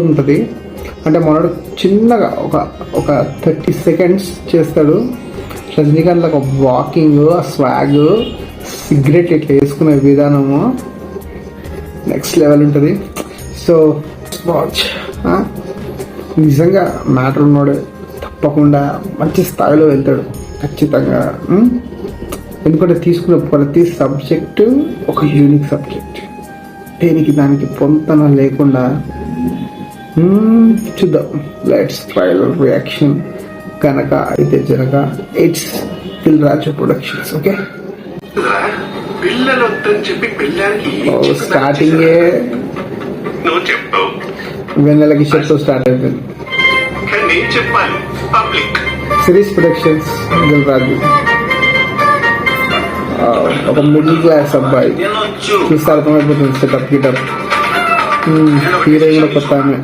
ఉంటుంది. అంటే మనోడు చిన్నగా ఒక ఒక 30 seconds చేస్తాడు. రజనీకాంత్ ఒక వాకింగ్, స్వాగ్, సిగరెట్ ఇట్లా వేసుకునే విధానము నెక్స్ట్ లెవెల్ ఉంటుంది. So watch. నిజంగా మ్యాటర్ ఉన్నాడు, తప్పకుండా మంచి స్థాయిలో వెళ్తాడు ఖచ్చితంగా. ఎందుకంటే తీసుకున్న ప్రతి సబ్జెక్టు ఒక యూనిక్ సబ్జెక్ట్, దేనికి దానికి పొంతన లేకుండా. చూద్దాం, లెట్స్ ట్రైలర్ రియాక్షన్ కనుక అయితే జనక it's Dil Raju productions. Okay, స్టార్టింగే వెన్నెల కిషోర్తో స్టార్ట్ అయిపోయింది. సిరీస్ ప్రొడక్షన్స్, దిల్ రాజు ఒక మిడిల్ క్లాస్ అబ్బాయి చూస్తే అర్థమైపోతుంది. సెటప్ గిటప్, హీరోయిన్ కొత్త ఆమె.